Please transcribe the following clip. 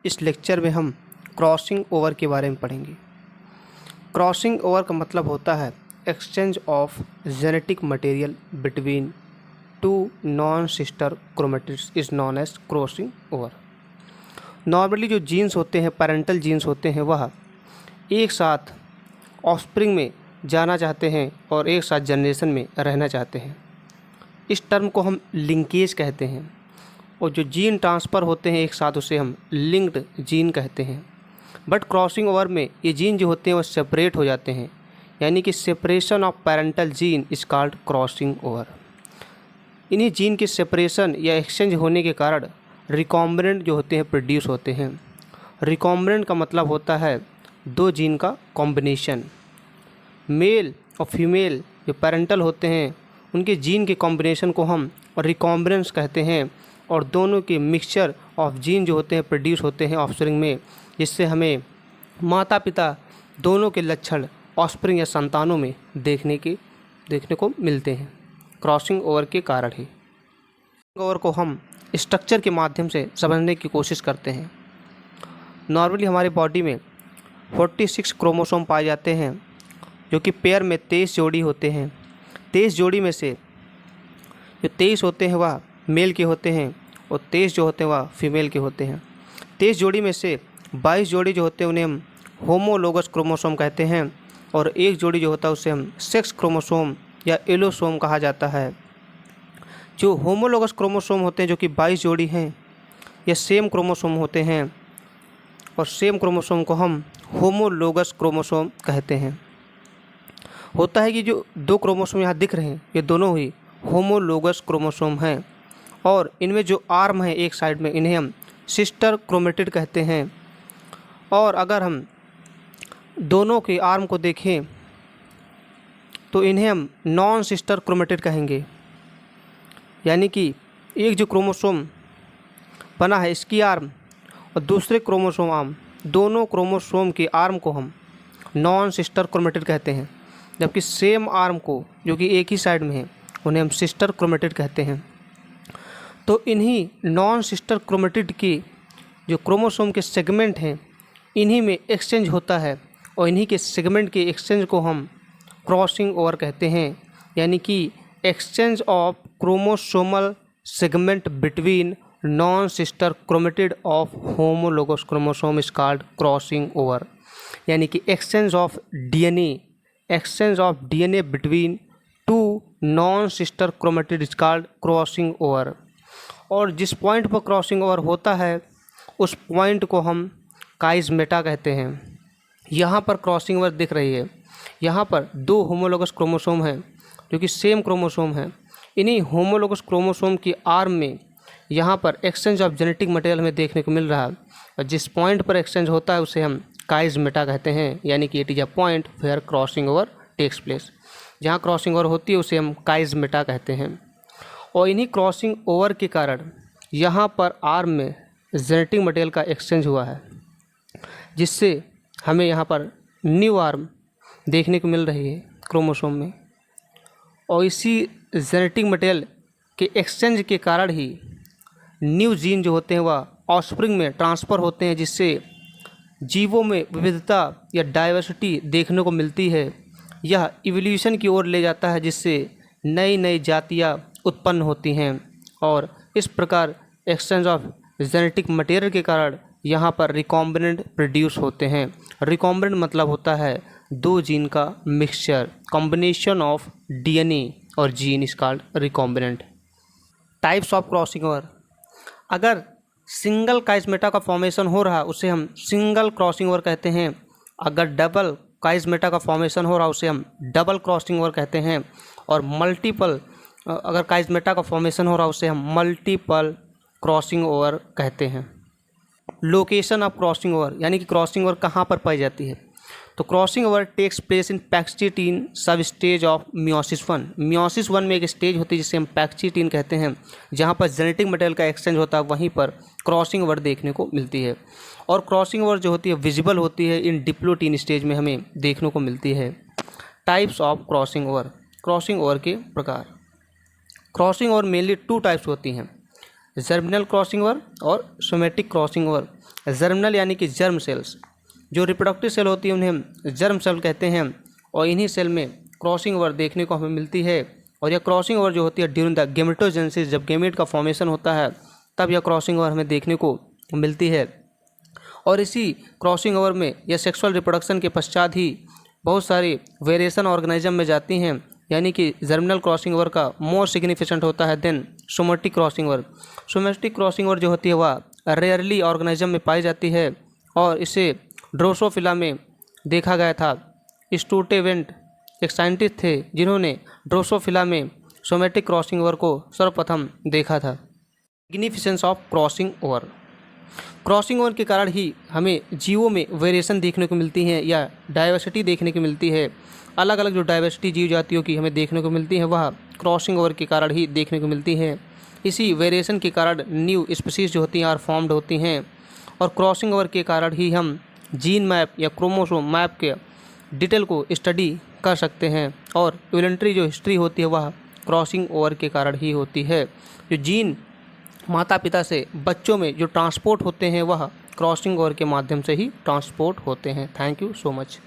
इस लेक्चर में हम क्रॉसिंग ओवर के बारे में पढ़ेंगे। क्रॉसिंग ओवर का मतलब होता है exchange of genetic material between two non sister chromatids is known as crossing over. Normally जो जीन्स होते हैं, पैरेंटल जीन्स होते हैं, वह एक साथ ऑफस्प्रिंग में जाना चाहते हैं और एक साथ जनरेशन में रहना चाहते हैं। इस टर्म को हम लिंकेज कहते हैं। और जो जीन ट्रांसफ़र होते हैं एक साथ, उसे हम लिंक्ड जीन कहते हैं। बट क्रॉसिंग ओवर में ये जीन जो होते हैं वो सेपरेट हो जाते हैं, यानी कि separation of parental gene is called crossing over. इन्हीं जीन के सेपरेशन या एक्सचेंज होने के कारण रिकॉम्बिनेंट जो होते हैं प्रोड्यूस होते हैं। रिकॉम्बिनेंट का मतलब होता है दो जीन का कॉम्बिनेशन। मेल और फीमेल जो पैरेंटल होते हैं उनके जीन के कॉम्बिनेशन को हम रिकॉम्बिनेंस कहते हैं, और दोनों के मिक्सचर ऑफ जीन जो होते हैं प्रोड्यूस होते हैं ऑफस्प्रिंग में, जिससे हमें माता पिता दोनों के लक्षण ऑफस्प्रिंग या संतानों में देखने को मिलते हैं क्रॉसिंग ओवर के कारण ही। क्रॉसिंग ओवर को हम स्ट्रक्चर के माध्यम से समझने की कोशिश करते हैं। नॉर्मली हमारी बॉडी में 46 क्रोमोसोम पाए जाते हैं, जो कि पेयर में 23 जोड़ी होते हैं। 23 जोड़ी में से जो 23 होते हैं वह मेल के होते हैं और 23 जो होते हैं वह फीमेल के होते हैं। 23 जोड़ी में से 22 जोड़ी जो होते हैं उन्हें हम होमोलोगस क्रोमोसोम कहते हैं, और एक जोड़ी जो होता है उसे हम सेक्स क्रोमोसोम या एलोसोम कहा जाता है। जो होमोलोगस क्रोमोसोम होते हैं, जो कि 22 जोड़ी हैं, ये सेम क्रोमोसोम होते हैं, और सेम क्रोमोसोम को हम होमोलोगस क्रोमोसोम कहते हैं। होता है कि जो दो क्रोमोसोम यहाँ दिख रहे हैं ये दोनों ही होमोलोगस क्रोमोसोम हैं, और इनमें जो आर्म है एक साइड में, इन्हें हम सिस्टर क्रोमेटिड कहते हैं। और अगर हम दोनों के आर्म को देखें तो इन्हें हम नॉन सिस्टर क्रोमेटिड कहेंगे, यानी कि एक जो क्रोमोसोम बना है इसकी आर्म और दूसरे क्रोमोसोम आर्म, दोनों क्रोमोसोम के आर्म को हम नॉन सिस्टर क्रोमेटिड कहते हैं, जबकि सेम आर्म को जो कि एक ही साइड में है उन्हें हम सिस्टर क्रोमेटिड कहते हैं। तो इन्हीं नॉन सिस्टर क्रोमेटिड की जो क्रोमोसोम के सेगमेंट हैं इन्हीं में एक्सचेंज होता है, और इन्हीं के सेगमेंट के एक्सचेंज को हम क्रॉसिंग ओवर कहते हैं, यानी कि exchange of chromosomal segment between non sister chromatid of homologous chromosome is called crossing over. यानी कि exchange of DNA between two non sister chromatid is called crossing over. और जिस पॉइंट पर क्रॉसिंग ओवर होता है उस पॉइंट को हम काइज़मेटा कहते हैं। यहाँ पर क्रॉसिंग ओवर दिख रही है, यहाँ पर दो होमोलोगस क्रोमोसोम हैं जो कि सेम क्रोमोसोम हैं। इन्हीं होमोलोगस क्रोमोसोम की आर्म में यहाँ पर एक्सचेंज ऑफ जेनेटिक मटेरियल हमें देखने को मिल रहा है, और जिस पॉइंट पर एक्सचेंज होता है उसे हम काइज़मेटा कहते हैं, यानी कि it is a point where crossing over takes place. जहाँ क्रॉसिंग ओवर होती है उसे हम काइज़मेटा कहते हैं। और इन्हीं क्रॉसिंग ओवर के कारण यहाँ पर आर्म में जेनेटिक मटेरियल का एक्सचेंज हुआ है, जिससे हमें यहाँ पर न्यू आर्म देखने को मिल रही है क्रोमोसोम में। और इसी जेनेटिक मटेरियल के एक्सचेंज के कारण ही न्यू जीन जो होते हैं वह ऑफस्प्रिंग में ट्रांसफ़र होते हैं, जिससे जीवों में विविधता या डाइवर्सिटी देखने को मिलती है। यह इवोल्यूशन की ओर ले जाता है, जिससे नई नई जातियाँ उत्पन्न होती हैं, और इस प्रकार एक्सचेंज ऑफ जेनेटिक मटेरियल के कारण यहाँ पर रिकॉम्बिनेंट प्रोड्यूस होते हैं। रिकॉम्बिनेंट मतलब होता है दो जीन का मिक्सचर, कॉम्बिनेशन ऑफ डीएनए और gene is called recombinant. Types of crossing over. अगर सिंगल काइज़मेटा का फॉर्मेशन हो रहा उसे हम सिंगल क्रॉसिंग ओवर कहते हैं। अगर डबल काइज़मेटा का फॉर्मेशन हो रहा उसे हम डबल क्रॉसिंग ओवर कहते हैं। और मल्टीपल अगर काइज़मेटा का फॉर्मेशन हो रहा उसे हम मल्टीपल क्रॉसिंग ओवर कहते हैं। लोकेशन ऑफ क्रॉसिंग ओवर, यानी कि क्रॉसिंग ओवर कहाँ पर पाई जाती है, तो crossing over takes place in pachytene substage of meiosis 1। Meiosis 1 में एक स्टेज होती है जिसे हम पैक्सीटीन कहते हैं, जहाँ पर जेनेटिक मटेरियल का एक्सचेंज होता है, वहीं पर क्रॉसिंग ओवर देखने को मिलती है। और क्रॉसिंग ओवर जो होती है विजिबल होती है इन डिप्लोटीन स्टेज में हमें देखने को मिलती है। Types of crossing over. Crossing over के प्रकार। क्रॉसिंग ओवर मेनली 2 टाइप्स होती हैं, जर्मिनल क्रॉसिंग ओवर और सोमेटिक क्रॉसिंग ओवर। जर्मिनल यानी कि जर्म सेल्स, जो रिप्रोडक्टिव सेल होती है उन्हें हम जर्म सेल कहते हैं, और इन्हीं सेल में क्रॉसिंग ओवर देखने को हमें मिलती है। और यह क्रॉसिंग ओवर जो होती है ड्यूरिंग द गेमेटोजेनेसिस, जब गेमेट का फॉर्मेशन होता है तब यह क्रॉसिंग ओवर हमें देखने को मिलती है। और इसी क्रॉसिंग ओवर में या सेक्सुअल रिप्रोडक्शन के पश्चात ही बहुत सारी वेरिएशन ऑर्गेनिज्म में जाती हैं, यानी कि जर्मिनल क्रॉसिंग ओवर का मोर सिग्निफिकेंट होता है then somatic crossing over. Somatic crossing over जो होती है वह रेयरली ऑर्गेनिज्म में पाई जाती है, और इसे ड्रोसोफिला में देखा गया था। स्टूटेवेंट एक साइंटिस्ट थे जिन्होंने ड्रोसोफिला में सोमेटिक क्रॉसिंग ओवर को सर्वप्रथम देखा था। Significance of crossing over. Crossing over के कारण ही हमें जीवों में वेरिएशन देखने को मिलती है या डाइवर्सिटी देखने को मिलती है। अलग अलग जो डाइवर्सिटी जीव जातियों की हमें देखने को मिलती है वह क्रॉसिंग ओवर के कारण ही देखने को मिलती है। इसी वेरिएशन के कारण न्यू स्पीशीज़ जो होती हैं आर फॉर्म्ड होती हैं, और क्रॉसिंग ओवर के कारण ही हम जीन मैप या क्रोमोसोम मैप के डिटेल को स्टडी कर सकते हैं। और इवोल्यूशनरी जो हिस्ट्री होती है वह क्रॉसिंग ओवर के कारण ही होती है। जो जीन माता पिता से बच्चों में जो ट्रांसपोर्ट होते हैं वह क्रॉसिंग ओवर के माध्यम से ही ट्रांसपोर्ट होते हैं। Thank you so much.